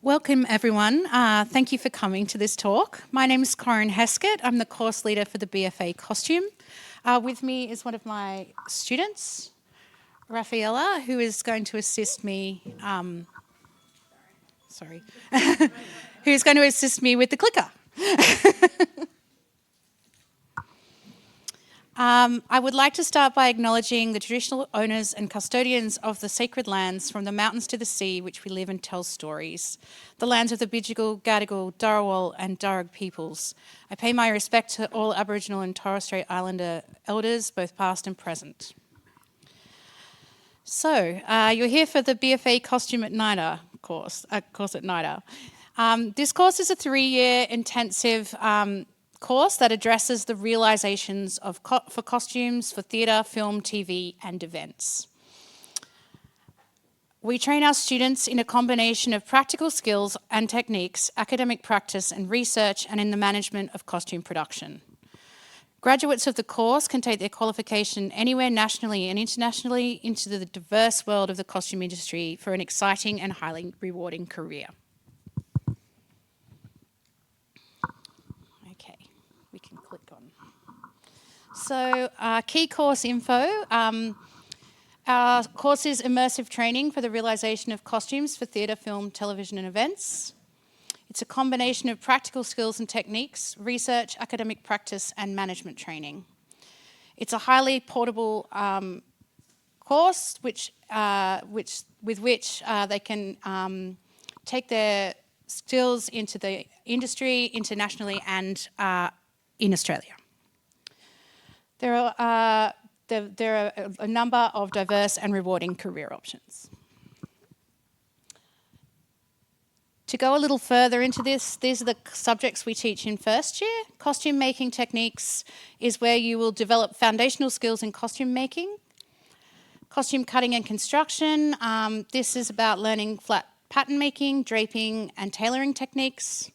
Welcome everyone. Thank you for coming to this talk. My name is Corinne Heskett. I'm the course leader for the BFA Costume. With me is one of my students, Rafaela, who is going to assist me, who's going to assist me with the clicker. I would like to start by acknowledging the traditional owners and custodians of the sacred lands from the mountains to the sea which we live and tell stories, the lands of the Bidjigal, Gadigal, Darawal and Darug peoples. I pay my respect to all Aboriginal and Torres Strait Islander elders, both past and present. So, you're here for the BFA Costume at NIDA course at NIDA. This course is a 3-year intensive course that addresses the realizations of for costumes for theatre, film, TV and events. We train our students in a combination of practical skills and techniques, academic practice and research, and in the management of costume production. Graduates of the course can take their qualification anywhere nationally and internationally into the diverse world of the costume industry for an exciting and highly rewarding career. We can click on. So, key course info. Our course is immersive training for the realisation of costumes for theatre, film, television and events. It's a combination of practical skills and techniques, research, academic practice and management training. It's a highly portable course with which they can take their skills into the industry, internationally and in Australia. There are a number of diverse and rewarding career options. To go a little further into this, these are the subjects we teach in first year. Costume making techniques is where you will develop foundational skills in costume making. Costume cutting and construction, this is about learning flat pattern making, draping and tailoring techniques.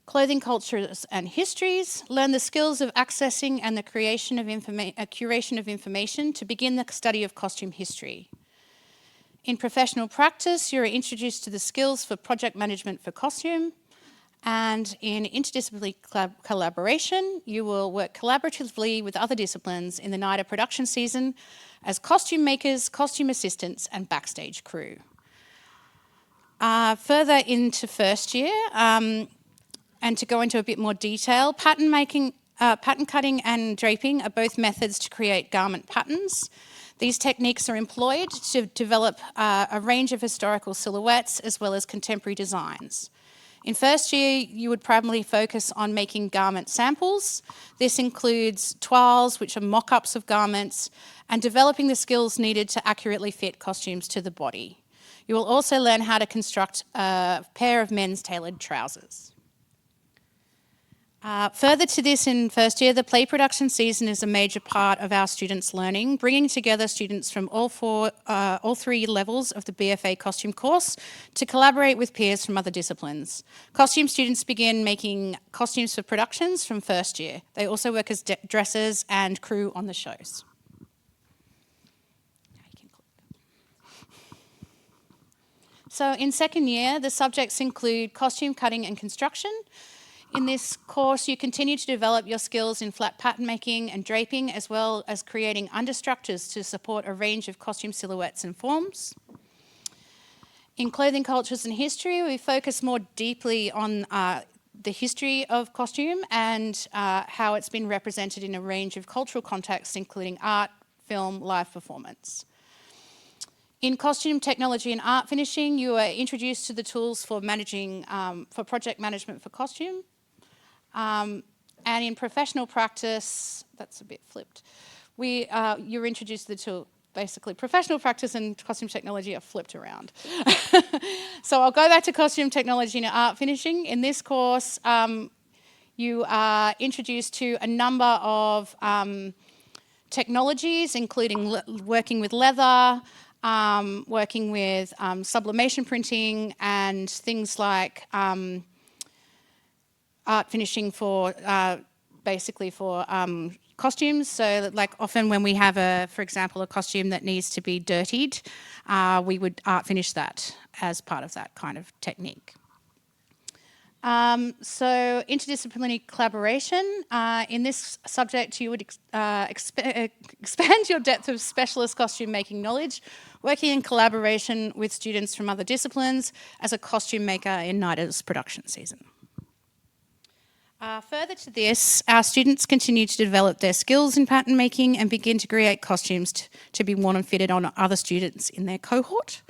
Clothing cultures and histories, learn the skills of accessing and the curation of information to begin the study of costume history. In professional practice, you're introduced to the skills for project management for costume, and in interdisciplinary collaboration, you will work collaboratively with other disciplines in the NIDA production season as costume makers, costume assistants, and backstage crew. Further into first year, and to go into a bit more detail, pattern cutting and draping are both methods to create garment patterns. These techniques are employed to develop a range of historical silhouettes as well as contemporary designs. In first year, you would primarily focus on making garment samples. This includes toiles, which are mock-ups of garments, and developing the skills needed to accurately fit costumes to the body. You will also learn how to construct a pair of men's tailored trousers. Further to this in first year, the play production season is a major part of our students' learning, bringing together students from all 3 levels of the BFA costume course to collaborate with peers from other disciplines. Costume students begin making costumes for productions from first year. They also work as dressers and crew on the shows. So in second year, the subjects include costume cutting and construction. In this course, you continue to develop your skills in flat pattern making and draping, as well as creating understructures to support a range of costume silhouettes and forms. In clothing cultures and history, we focus more deeply on the history of costume and how it's been represented in a range of cultural contexts, including art, film, live performance. In costume technology and art finishing, you are introduced to the tools for managing, for project management for costume. And in professional practice, that's a bit flipped, you're introduced to the tool. Basically, professional practice and costume technology are flipped around. So I'll go back to costume technology and art finishing. In this course, you are introduced to a number of technologies, including working with leather, working with sublimation printing and things like art finishing for basically for costumes. So like often when we have for example, a costume that needs to be dirtied, we would art finish that as part of that kind of technique. So interdisciplinary collaboration. In this subject, you would expand your depth of specialist costume making knowledge, working in collaboration with students from other disciplines as a costume maker in NIDA's production season. Further to this, our students continue to develop their skills in pattern making and begin to create costumes to be worn and fitted on other students in their cohort.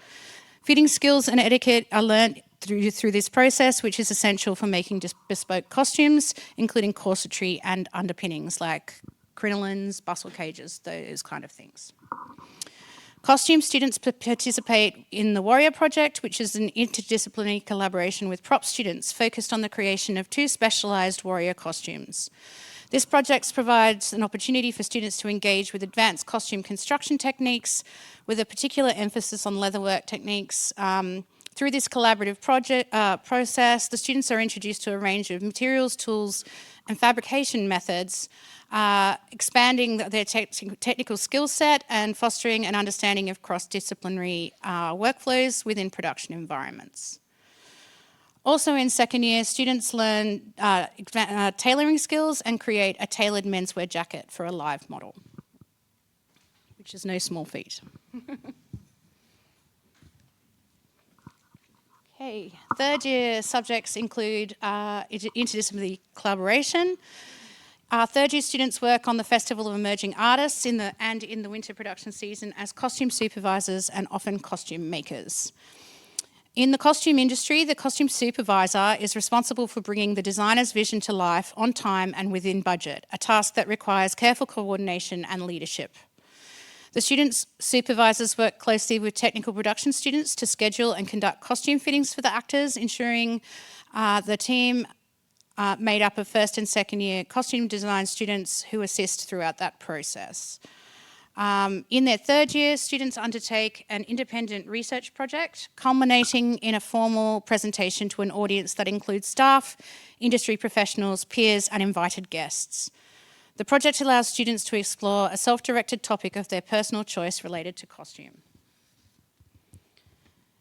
Fitting skills and etiquette are learnt through this process, which is essential for making bespoke costumes, including corsetry and underpinnings like crinolines, bustle cages, those kind of things. Costume students participate in the Warrior Project, which is an interdisciplinary collaboration with prop students focused on the creation of 2 specialised warrior costumes. This project provides an opportunity for students to engage with advanced costume construction techniques with a particular emphasis on leatherwork techniques. Through this collaborative process, the students are introduced to a range of materials, tools and fabrication methods, expanding their technical skill set and fostering an understanding of cross-disciplinary workflows within production environments. Also in second year, students learn tailoring skills and create a tailored menswear jacket for a live model, which is no small feat. Okay, third year subjects include interdisciplinary collaboration. Third year students work on the Festival of Emerging Artists in the winter production season as costume supervisors and often costume makers. In the costume industry, the costume supervisor is responsible for bringing the designer's vision to life on time and within budget, a task that requires careful coordination and leadership. The students' supervisors work closely with technical production students to schedule and conduct costume fittings for the actors, ensuring the team made up of first and second year costume design students who assist throughout that process. In their third year, students undertake an independent research project, culminating in a formal presentation to an audience that includes staff, industry professionals, peers, and invited guests. The project allows students to explore a self-directed topic of their personal choice related to costume.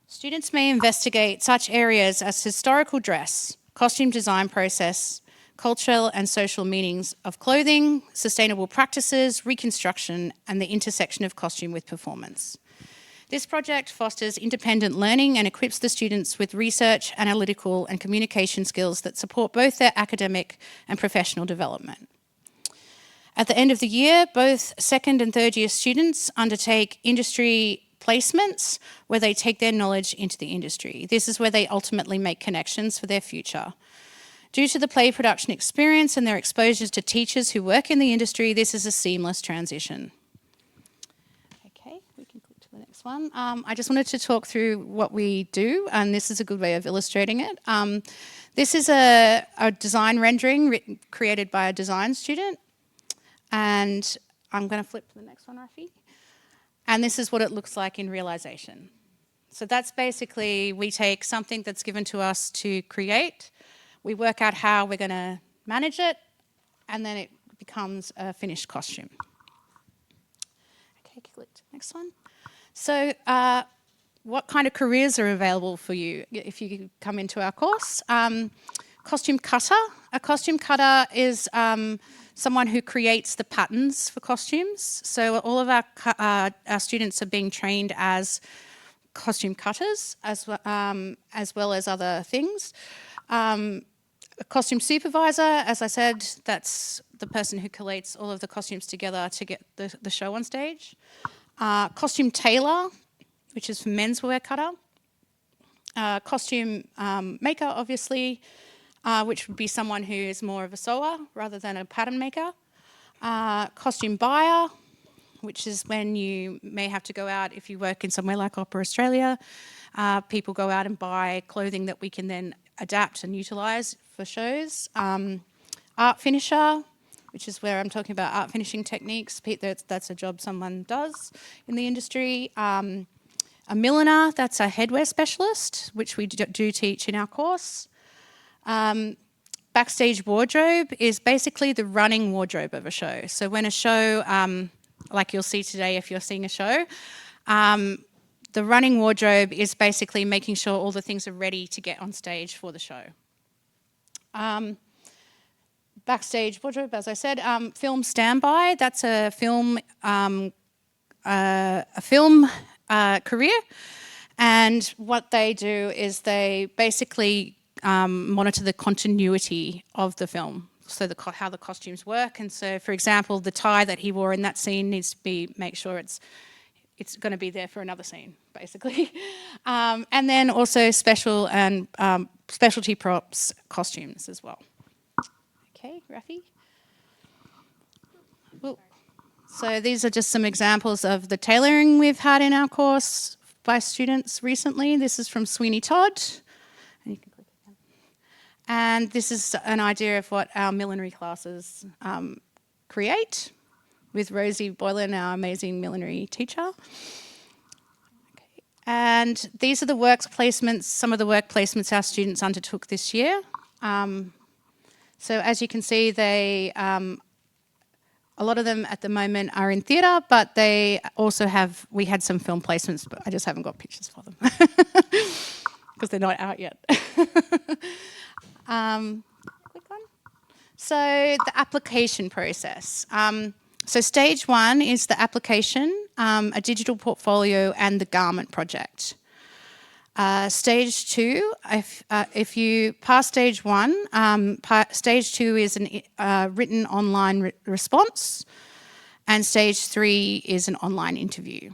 Students may investigate such areas as historical dress, costume design process, cultural and social meanings of clothing, sustainable practices, reconstruction, and the intersection of costume with performance. This project fosters independent learning and equips the students with research, analytical, and communication skills that support both their academic and professional development. At the end of the year, both second and third year students undertake industry placements where they take their knowledge into the industry. This is where they ultimately make connections for their future. Due to the play production experience and their exposures to teachers who work in the industry, this is a seamless transition. Okay, we can click to the next one. I just wanted to talk through what we do, and this is a good way of illustrating it. This is a design rendering created by a design student. And I'm going to flip to the next one, Rafi. And this is what it looks like in realisation. So that's basically, we take something that's given to us to create, we work out how we're going to manage it, and then it becomes a finished costume. Okay, click to the next one. So what kind of careers are available for you if you come into our course? Costume cutter. A costume cutter is someone who creates the patterns for costumes. So all of our students are being trained as costume cutters as well as other things. A costume supervisor, as I said, that's the person who collates all of the costumes together to get the show on stage. Costume tailor, which is for menswear cutter. Costume maker, obviously, which would be someone who is more of a sewer rather than a pattern maker. Costume buyer, which is when you may have to go out, if you work in somewhere like Opera Australia, people go out and buy clothing that we can then adapt and utilise for shows. Art finisher, which is where I'm talking about art finishing techniques. That's a job someone does in the industry. A milliner, that's a headwear specialist, which we do teach in our course. backstage wardrobe is basically the running wardrobe of a show. So when a show, like you'll see today if you're seeing a show, the running wardrobe is basically making sure all the things are ready to get on stage for the show. Backstage wardrobe, as I said, film standby. That's a film career, and what they do is they basically monitor the continuity of the film, so how the costumes work. And so, for example, the tie that he wore in that scene needs to make sure it's going to be there for another scene, basically. And then also special and specialty props costumes as well. Okay, Rafi. Ooh. So these are just some examples of the tailoring we've had in our course by students recently. This is from Sweeney Todd. And, you can click again. And this is an idea of what our millinery classes create with Rosie Boylan, our amazing millinery teacher. Okay. And these are the work placements, some of the work placements our students undertook this year. So as you can see, they a lot of them at the moment are in theatre, but they also we had some film placements, but I just haven't got pictures for them because they're not out yet. Quick one. So the application process. So stage 1 is the application, a digital portfolio and the garment project. Stage 2, if you pass stage 1, stage 2 is a written online response, and stage 3 is an online interview.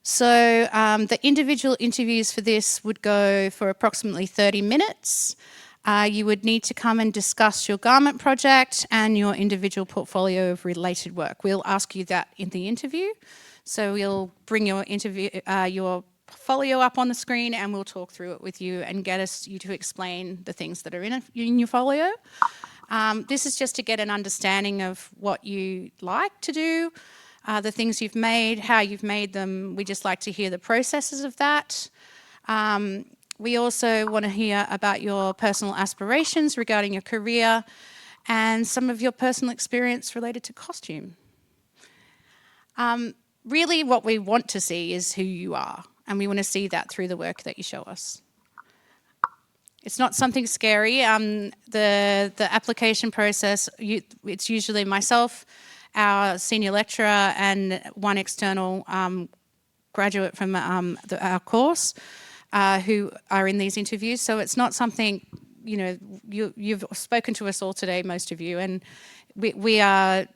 So the individual interviews for this would go for approximately 30 minutes. You would need to come and discuss your garment project and your individual portfolio of related work. We'll ask you that in the interview. So we'll bring your your portfolio up on the screen and we'll talk through it with you and get you to explain the things that are in your folio. This is just to get an understanding of what you like to do, the things you've made, how you've made them. We just like to hear the processes of that. We also want to hear about your personal aspirations regarding your career and some of your personal experience related to costume. Really what we want to see is who you are, and we want to see that through the work that you show us. It's not something scary. The application process, it's usually myself, our senior lecturer, and one external graduate from our course who are in these interviews. So it's not something, you know, you've spoken to us all today, most of you, and we are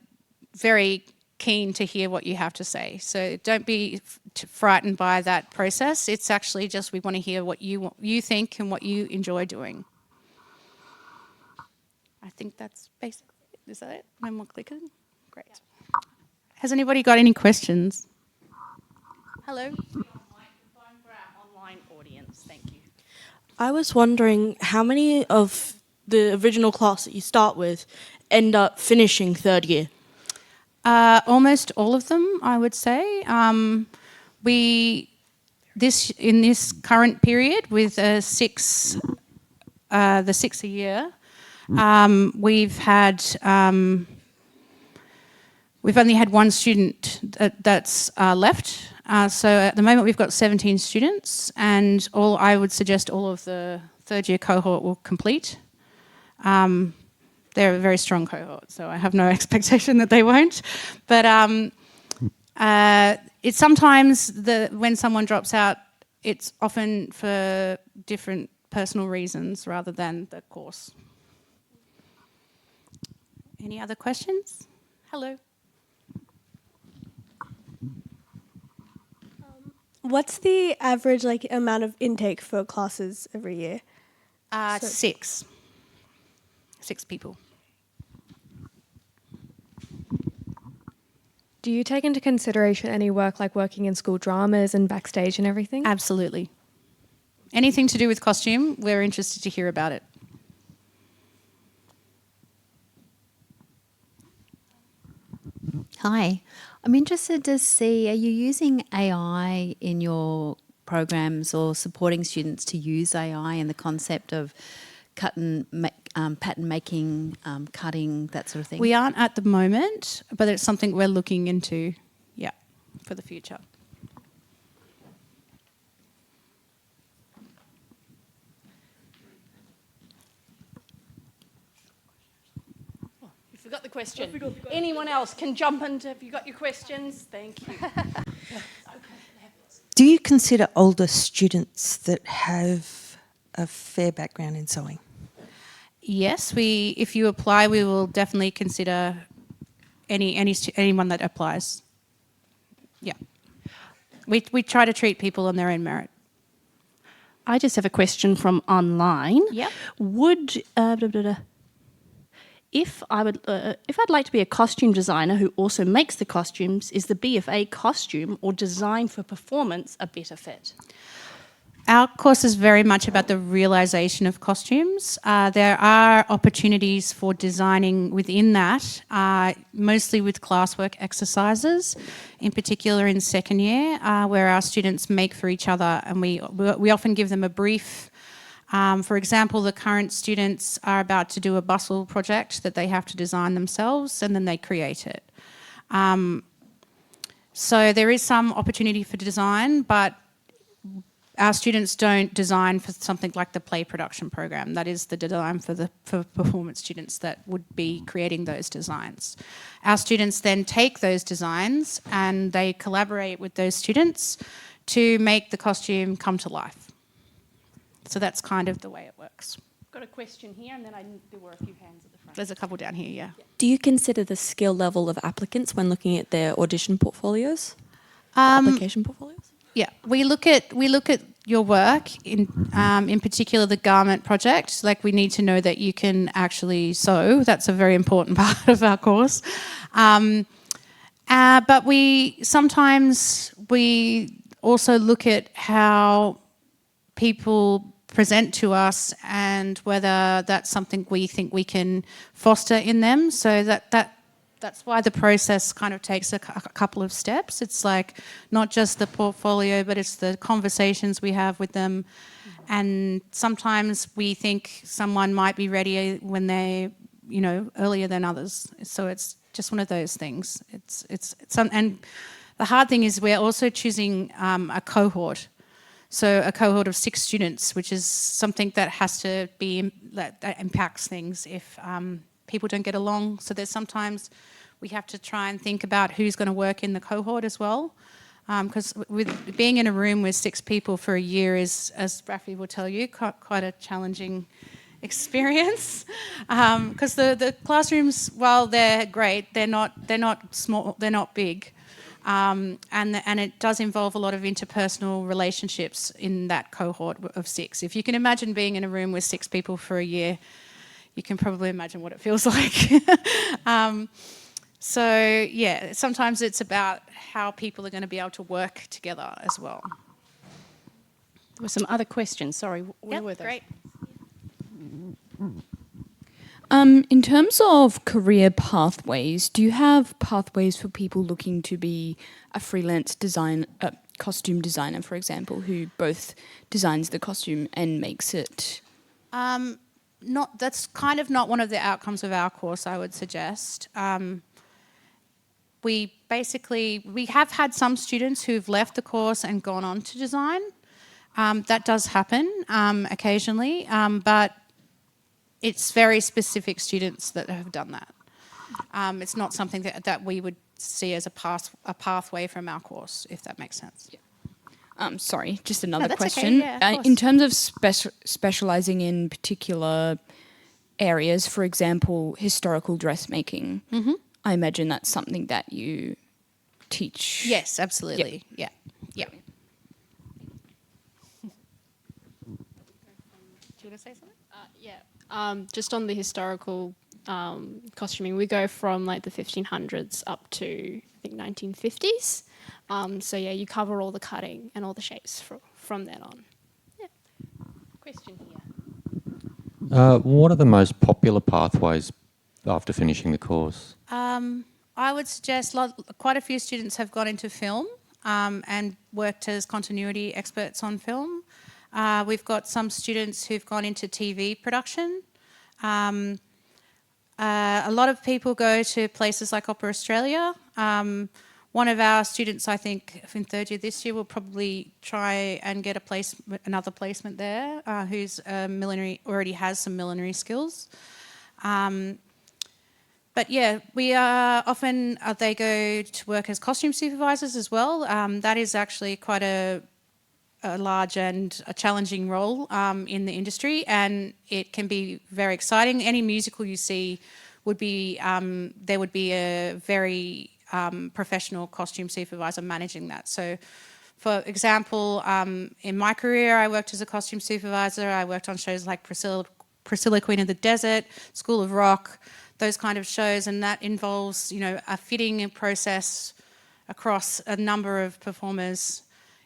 very keen to hear what you have to say. So don't be frightened by that process. It's actually just we want to hear what you think and what you enjoy doing. I think that's basically it. Is that it? No more clicking? Great. Yeah. Has anybody got any questions? Hello? Microphone for our online audience. Thank you. I was wondering how many of the original class that you start with end up finishing third year? Almost all of them, I would say. In this current period with the 6 a year, we've only had one student that's left. So at the moment we've got 17 students, and I would suggest all of the third year cohort will complete. They're a very strong cohort, so I have no expectation that they won't. But it's sometimes when someone drops out, it's often for different personal reasons rather than the course. Any other questions? Hello. What's the average amount of intake for classes every year? 6 people. Do you take into consideration any work like working in school dramas and backstage and everything? Absolutely. Anything to do with costume, we're interested to hear about it. Hi. I'm interested to see, are you using AI in your programs or supporting students to use AI and the concept of pattern making, cutting, that sort of thing? We aren't at the moment, but it's something we're looking into, yeah, for the future. You forgot the question. Anyone else can jump in. Have you got your questions? Thank you. Do you consider older students that have a fair background in sewing? Yes, if you apply, we will definitely consider anyone that applies. Yeah. We try to treat people on their own merit. I just have a question from online. Yep. Would if I'd like to be a costume designer who also makes the costumes, is the BFA Costume or Design for Performance a better fit? Our course is very much about the realisation of costumes. There are opportunities for designing within that, mostly with classwork exercises, in particular in second year, where our students make for each other, and we often give them a brief. For example, the current students are about to do a bustle project that they have to design themselves, and then they create it. So there is some opportunity for design, but our students don't design for something like the play production program. That is the design for performance students that would be creating those designs. Our students then take those designs and they collaborate with those students to make the costume come to life. So that's kind of the way it works. Got a question here, and then there were a few hands at the front. There's a couple down here, yeah. Do you consider the skill level of applicants when looking at their audition portfolios? Application portfolios? Yeah, we look at your work in particular the garment project. Like, we need to know that you can actually sew. That's a very important part of our course. But we also look at how people present to us and whether that's something we think we can foster in them. So that's why the process kind of takes a couple of steps. It's like not just the portfolio, but it's the conversations we have with them. And sometimes we think someone might be ready when they're, earlier than others. So it's just one of those things. And the hard thing is we're also choosing a cohort. So a cohort of 6 students, which is something that has to be, that impacts things if people don't get along. So there's sometimes we have to try and think about who's going to work in the cohort as well. Because with being in a room with 6 people for a year is, as Rafi will tell you, quite a challenging experience. Because the classrooms, while they're great, they're not small, they're not big. And it does involve a lot of interpersonal relationships in that cohort of 6. If you can imagine being in a room with 6 people for a year, you can probably imagine what it feels like. So, yeah, sometimes it's about how people are going to be able to work together as well. There were some other questions. Sorry, where were they? Great. In terms of career pathways, do you have pathways for people looking to be a freelance costume designer, for example, who both designs the costume and makes it? That's kind of not one of the outcomes of our course, I would suggest. We have had some students who've left the course and gone on to design. That does happen occasionally, but it's very specific students that have done that. It's not something that we would see as a pathway from our course, if that makes sense. Yeah. Sorry, just another that's question. okay, yeah, of in course. terms of specialising in particular areas, for example, historical dressmaking, I imagine that's something that you teach. Yes, absolutely. Yeah. Do you want to say something? Just on the historical costuming, we go from like the 1500s up to, I think, 1950s. So yeah, you cover all the cutting and all the shapes from then on. Yeah. Question here. What are the most popular pathways after finishing the course? I would suggest quite a few students have gone into film and worked as continuity experts on film. We've got some students who've gone into TV production. A lot of people go to places like Opera Australia. One of our students, I think, in third year this year, will probably try and get another placement there, who's already has some millinery skills. But yeah, we are often, they go to work as costume supervisors as well. That is actually quite a large and a challenging role in the industry, and it can be very exciting. Any musical you see would be, there would be a very professional costume supervisor managing that. So for example, in my career, I worked as a costume supervisor. I worked on shows like Priscilla Queen of the Desert, School of Rock, those kind of shows, and that involves, a fitting process across a number of performers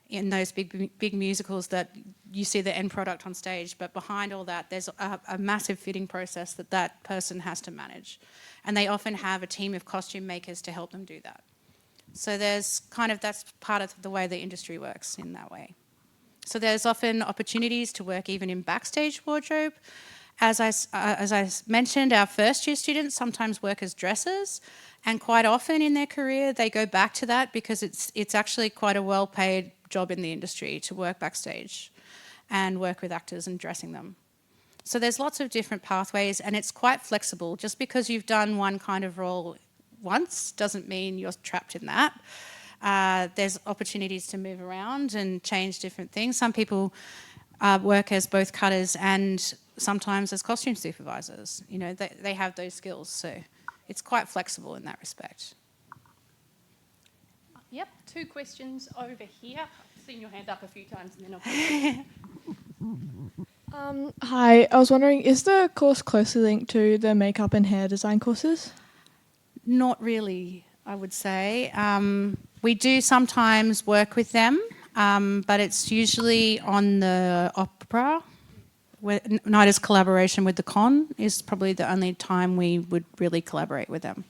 in those big musicals that you see the end product on stage, but behind all that there's a massive fitting process that person has to manage, and they often have a team of costume makers to help them do that. So that's part of the way the industry works in that way. So there's often opportunities to work even in backstage wardrobe. As I mentioned, our first year students sometimes work as dressers, and quite often in their career they go back to that because it's actually quite a well-paid job in the industry to work backstage and work with actors and dressing them. So there's lots of different pathways, and it's quite flexible. Just because you've done one kind of role once doesn't mean you're trapped in that. There's opportunities to move around and change different things. Some people work as both cutters and sometimes as costume supervisors. They have those skills, so it's quite flexible in that respect. Yep, 2 questions over here. I've seen your hand up a few times and then I'll Hi, I was wondering, is the course closely linked to the makeup and hair design courses? Not really, I would say. We do sometimes work with them, but it's usually on the opera. NIDA's collaboration with the con is probably the only time we would really collaborate with them.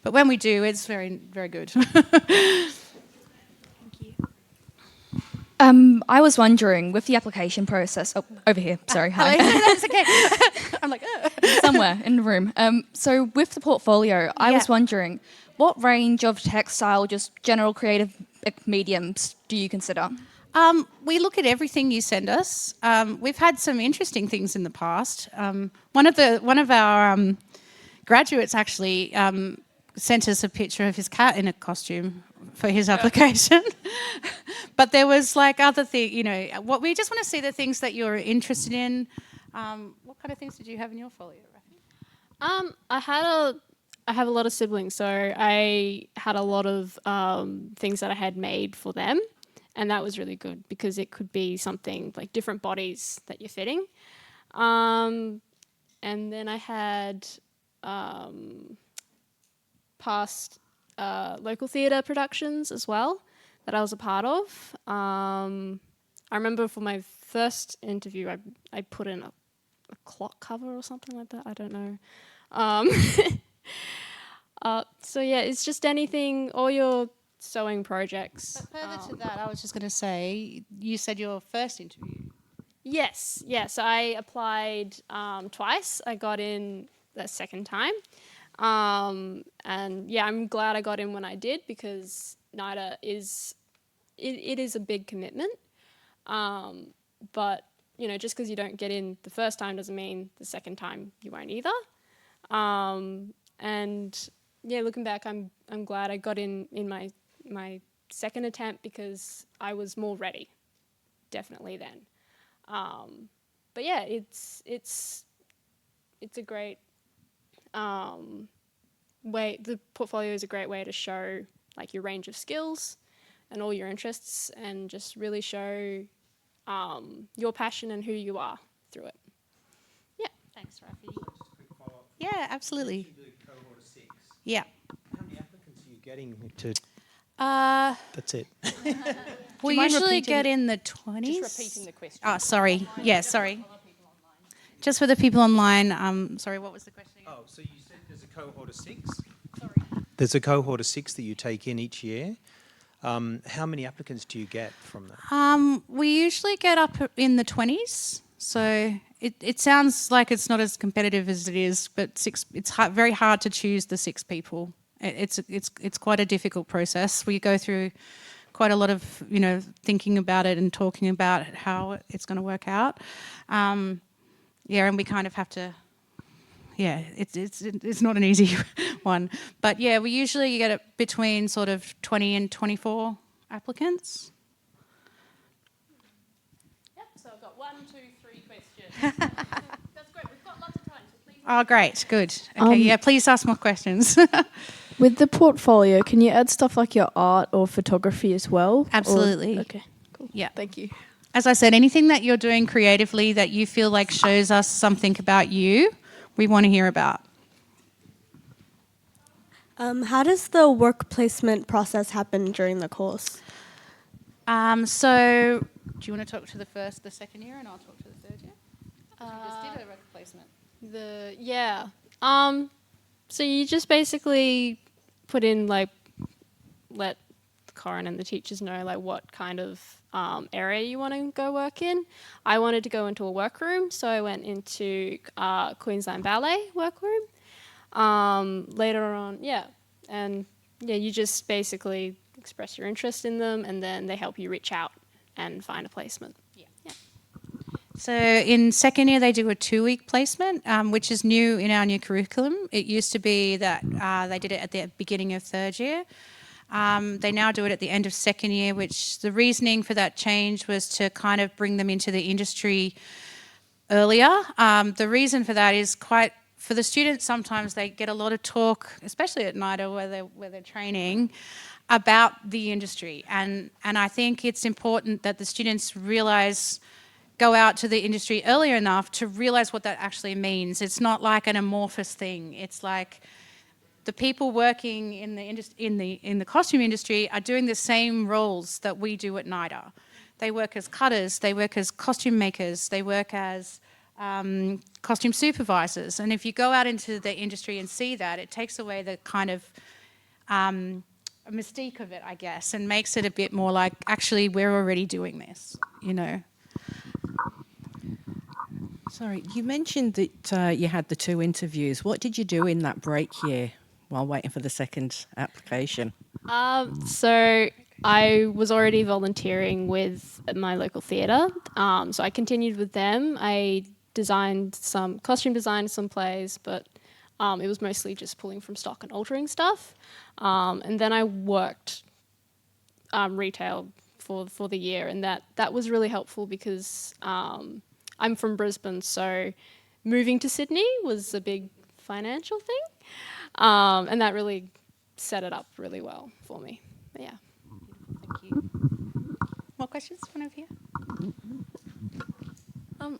But when we do, it's very, very good. I was wondering, with the application process... Oh, over here, sorry. Hi. That's okay. I'm like, somewhere in the room. So with the portfolio, I was wondering, what range of textile, just general creative mediums do you consider? We look at everything you send us. We've had some interesting things in the past. One of our graduates actually sent us a picture of his cat in a costume for his application. But there was like other things, what we just want to see the things that you're interested in. What kind of things did you have in your folio, Rafi? I have a lot of siblings, so I had a lot of things that I had made for them. And that was really good because it could be something like different bodies that you're fitting. And then I had past local theatre productions as well that I was a part of. I remember for my first interview, I put in a clock cover or something like that. I don't know. So yeah, it's just anything, all your sewing projects. But further to that, I was just going to say, you said your first interview. Yes. I applied twice. I got in the second time. And yeah, I'm glad I got in when I did because NIDA is a big commitment. But, just because you don't get in the first time doesn't mean the second time you won't either. And yeah, looking back, I'm glad I got in my second attempt because I was more ready, definitely then. But yeah, it's a great way. The portfolio is a great way to show like your range of skills and all your interests, and just really show your passion and who you are through it. Yeah. Thanks, Rafi. Yeah, absolutely. Cohort of 6. Yeah. How many applicants are you getting to? That's it. We usually get in the 20s. Just repeating the question. Oh, sorry. Yeah, sorry. Just for the people online, sorry, what was the question again? Oh, so you said there's a cohort of 6? Sorry. There's a cohort of 6 that you take in each year. How many applicants do you get from that? We usually get up in the 20s. So it sounds like it's not as competitive as it is, but it's very hard to choose the 6 people. It's quite a difficult process. We go through quite a lot of thinking about it and talking about how it's going to work out. And we kind of have to. Yeah, it's not an easy one, but yeah, we usually get it between sort of 20 and 24 applicants. Yep. So I've got 1, 2, 3 questions. That's great. We've got lots of time, so please. Oh, great. Good. Okay. Please ask more questions. With the portfolio, can you add stuff like your art or photography as well? Absolutely. Okay, cool. Yeah. Thank you. As I said, anything that you're doing creatively that you feel like shows us something about you, we want to hear about. How does the work placement process happen during the course? So, do you want to talk to the second year, and I'll talk to the third year? You just did a work placement. So you just basically put in let Corin and the teachers know what kind of area you want to go work in. I wanted to go into a workroom, so I went into Queensland Ballet workroom. Later on, you just basically express your interest in them, and then they help you reach out and find a placement. So in second year, they do a 2-week placement, which is new in our new curriculum. It used to be that they did it at the beginning of third year. They now do it at the end of second year, which the reasoning for that change was to kind of bring them into the industry earlier. The reason for that is for the students, sometimes they get a lot of talk, especially at NIDA where they're training, about the industry. And I think it's important that the students go out to the industry earlier enough to realise what that actually means. It's not like an amorphous thing. It's like the people working in the costume industry are doing the same roles that we do at NIDA. They work as cutters, they work as costume makers, they work as costume supervisors. And if you go out into the industry and see that, it takes away the kind of mystique of it, I guess, and makes it a bit more like, actually, we're already doing this, Sorry, you mentioned that you had the 2 interviews. What did you do in that break year while waiting for the second application? So I was already volunteering with my local theatre, so I continued with them. I designed some plays, but it was mostly just pulling from stock and altering stuff. And then I worked retail for the year, and that was really helpful because I'm from Brisbane, so moving to Sydney was a big financial thing, and that really set it up really well for me. But yeah. Thank you. More questions? One over here.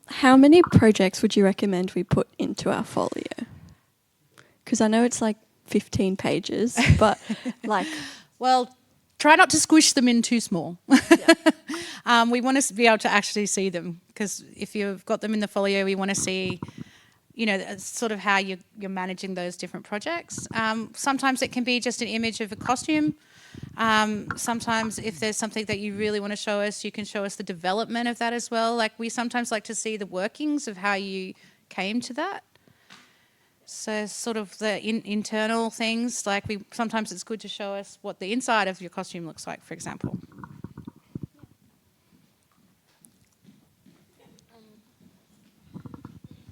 How many projects would you recommend we put into our folio? Because I know it's 15 pages, but Well, try not to squish them in too small. We want to be able to actually see them, because if you've got them in the folio, we want to see, sort of how you're managing those different projects. Sometimes it can be just an image of a costume. Sometimes if there's something that you really want to show us, you can show us the development of that as well. We sometimes like to see the workings of how you came to that. So sort of the internal things, sometimes it's good to show us what the inside of your costume looks like, for example.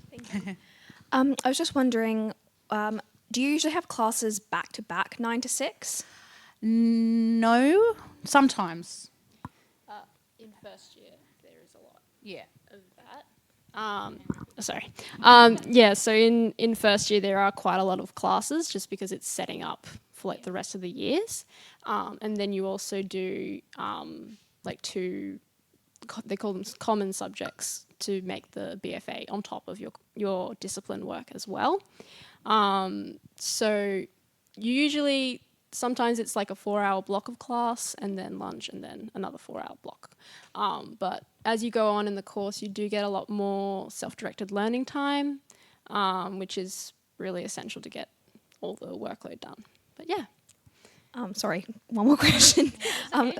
Thank you. I was just wondering, do you usually have classes back to back, 9 to 6? No, sometimes. In first year, there is a lot. Yeah. Of that. So in first year, there are quite a lot of classes just because it's setting up for the rest of the years. And then you also do 2, they call them common subjects to make the BFA on top of your discipline work as well. So you usually, sometimes it's a 4-hour block of class and then lunch and then another 4-hour block. But as you go on in the course, you do get a lot more self-directed learning time, which is really essential to get all the workload done. But yeah. Sorry, one more question.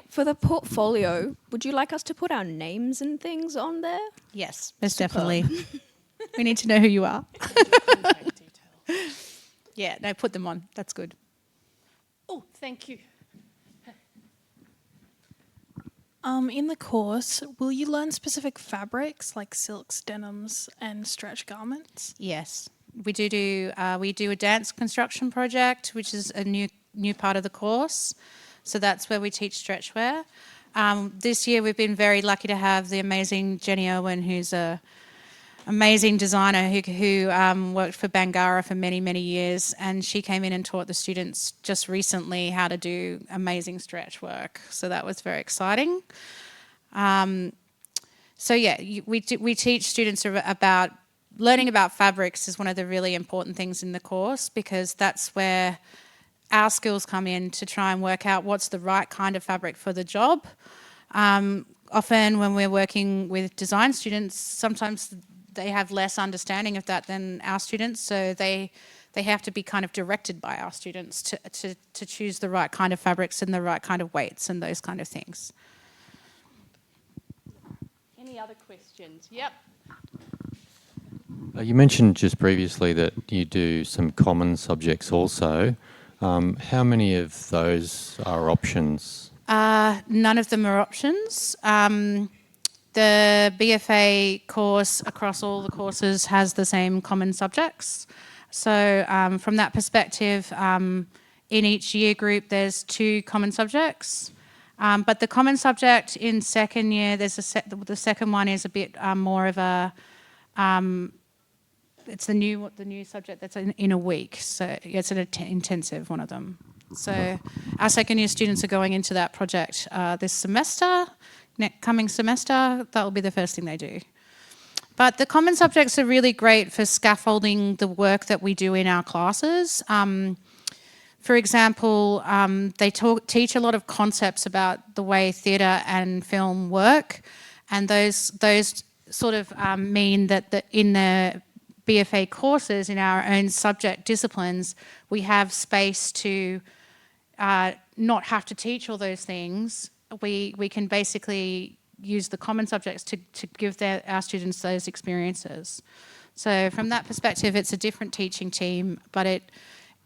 For the portfolio, would you like us to put our names and things on there? Yes, most definitely. We need to know who you are. Yeah, no, put them on. That's good. Oh, thank you. In the course, will you learn specific fabrics like silks, denims, and stretch garments? Yes, we do a dance construction project, which is a new part of the course. So that's where we teach stretch wear. This year we've been very lucky to have the amazing Jenny Owen, who's a amazing designer who worked for Bangara for many, many years, and she came in and taught the students just recently how to do amazing stretch work. So that was very exciting. So yeah, we teach students about learning about fabrics is one of the really important things in the course, because that's where our skills come in to try and work out what's the right kind of fabric for the job. Often when we're working with design students, sometimes they have less understanding of that than our students, so they have to be kind of directed by our students to choose the right kind of fabrics and the right kind of weights and those kind of things. Any other questions? Yep. You mentioned just previously that you do some common subjects also. How many of those are options? None of them are options. The BFA course across all the courses has the same common subjects. So from that perspective, in each year group there's 2 common subjects. But the common subject in second year, the second one is a bit more of a, it's the new subject that's in a week. So it's an intensive, one of them. So our second year students are going into that project this semester. Coming semester, that will be the first thing they do. But the common subjects are really great for scaffolding the work that we do in our classes. For example, they teach a lot of concepts about the way theatre and film work, and those sort of mean that in the BFA courses, in our own subject disciplines, we have space to not have to teach all those things. We can basically use the common subjects to give our students those experiences. So from that perspective, it's a different teaching team, but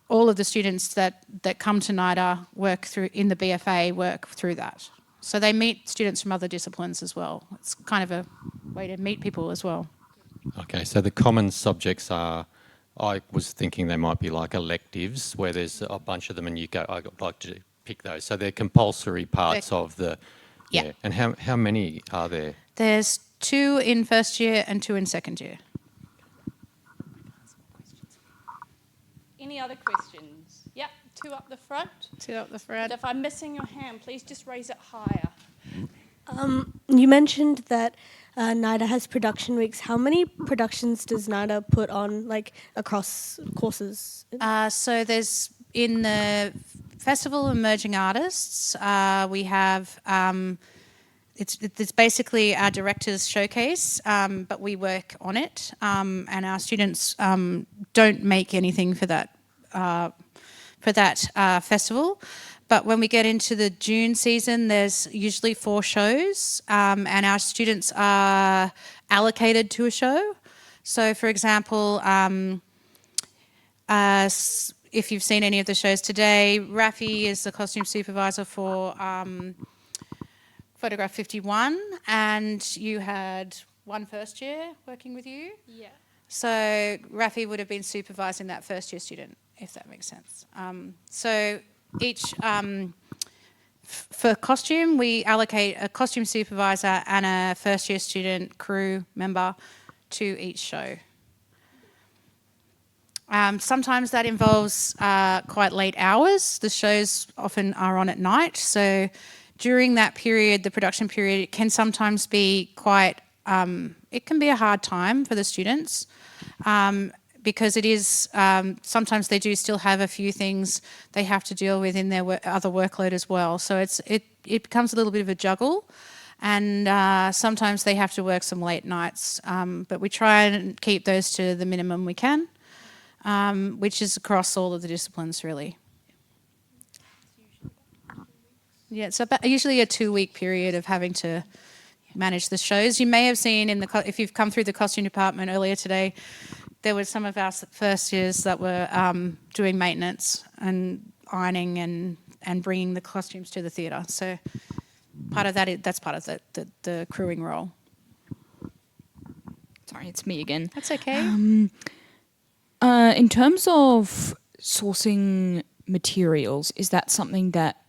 all of the students that come to NIDA work through in the BFA work through that. So they meet students from other disciplines as well. It's kind of a way to meet people as well. Okay, so the common subjects are, I was thinking they might be like electives where there's a bunch of them and you go, I'd like to pick those. So they're compulsory parts of the... Yeah. And how many are there? There's 2 in first year and 2 in second year. Any other questions? Yep, 2 up the front. 2 up the front. If I'm missing your hand, please just raise it higher. You mentioned that NIDA has production weeks. How many productions does NIDA put on, like, across courses? So there's, in the Festival of Emerging Artists, we have, it's basically our director's showcase, but we work on it, and our students don't make anything for that festival. But when we get into the June season, there's usually 4 shows, and our students are allocated to a show. So, for example, if you've seen any of the shows today, Rafi is the costume supervisor for Photograph 51, and you had 1 first year working with you. Yeah. So Rafi would have been supervising that first year student, if that makes sense. So each, for costume, we allocate a costume supervisor and a first year student crew member to each show. Sometimes that involves quite late hours. The shows often are on at night. So during that period, the production period, it can sometimes be quite, it can be a hard time for the students because it is, sometimes they do still have a few things they have to deal with in their other workload as well. So it becomes a little bit of a juggle. And sometimes they have to work some late nights, but we try and keep those to the minimum we can. Which is across all of the disciplines, really. Yeah, it's usually a 2-week period of having to manage the shows. You may have seen if you've come through the costume department earlier today, there were some of our first years that were doing maintenance and ironing and bringing the costumes to the theatre. So part of that's part of the crewing role. Sorry, it's me again. That's okay. In terms of sourcing materials, is that something that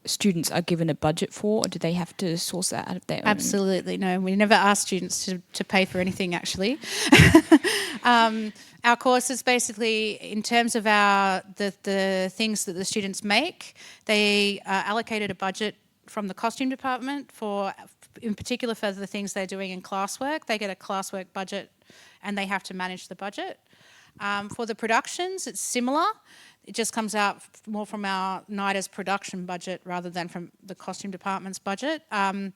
students are given a budget for, or do they have to source that out of their own? Absolutely, no. We never ask students to pay for anything, actually. Our course is basically, in terms of the things that the students make, they allocated a budget from the costume department in particular for the things they're doing in classwork. They get a classwork budget and they have to manage the budget. For the productions, it's similar. It just comes out more from our NIDA's production budget rather than from the costume department's budget. And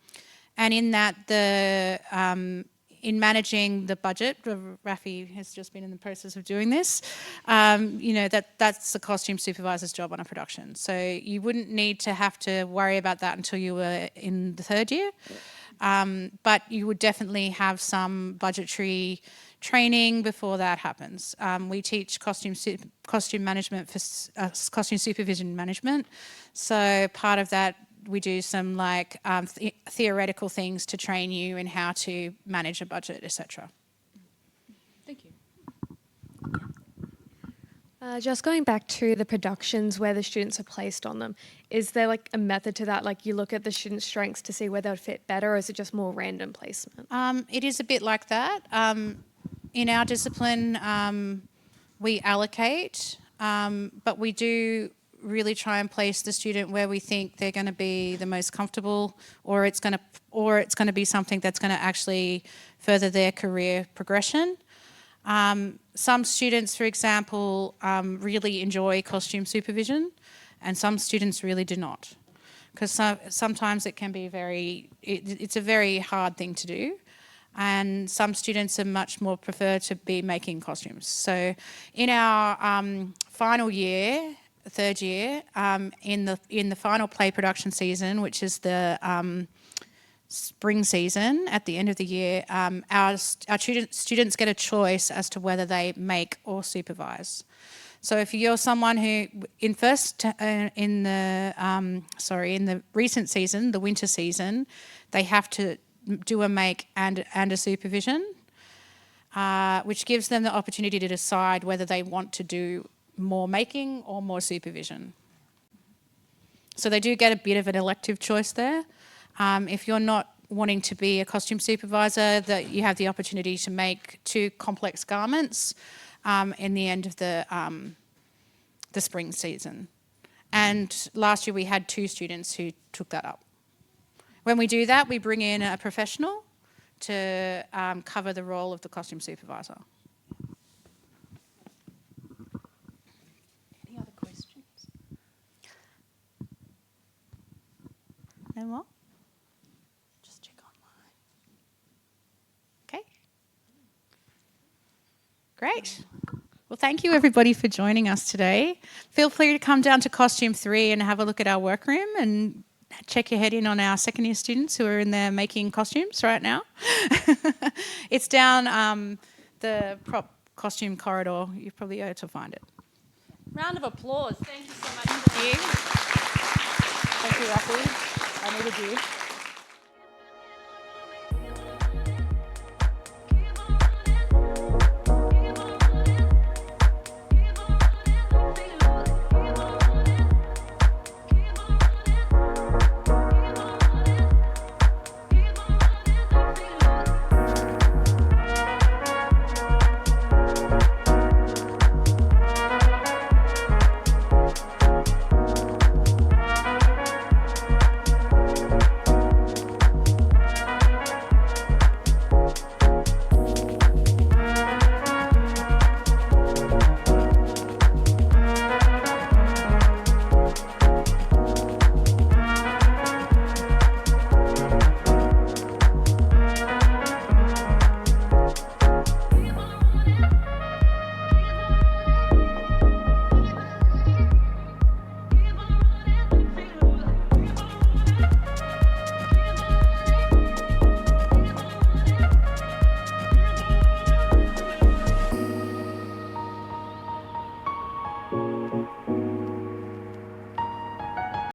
in that, in managing the budget, Rafi has just been in the process of doing this, that's the costume supervisor's job on a production. So you wouldn't need to have to worry about that until you were in the 3rd year. But you would definitely have some budgetary training before that happens. We teach costume management for costume supervision management. So part of that, we do some theoretical things to train you in how to manage a budget, etc. Thank you. Just going back to the productions where the students are placed on them, is there a method to that? You look at the students' strengths to see where they would fit better, or is it just more random placement? It is a bit like that. In our discipline, we allocate, but we do really try and place the student where we think they're going to be the most comfortable, or it's going to be something that's going to actually further their career progression. Some students, for example, really enjoy costume supervision, and some students really do not, because sometimes it can be it's a very hard thing to do. And some students are much more prefer to be making costumes. So in our final year, 3rd year, in the final play production season, which is the spring season at the end of the year, our students get a choice as to whether they make or supervise. So if you're someone who in the recent season, the winter season, they have to do a make and a supervision, which gives them the opportunity to decide whether they want to do more making or more supervision. So they do get a bit of an elective choice there. If you're not wanting to be a costume supervisor, that you have the opportunity to make 2 complex garments in the end of the spring season. And last year we had 2 students who took that up. When we do that, we bring in a professional to cover the role of the costume supervisor. Any other questions? No more? Just check online. Okay. Great. Well, thank you everybody for joining us today. Feel free to come down to Costume 3 and have a look at our workroom and check your head in on our 2nd year students who are in there making costumes right now. It's down the prop costume corridor. You're probably able to find it. Round of applause. Thank you so much. Thank you. Thank you, Rafi. I needed you.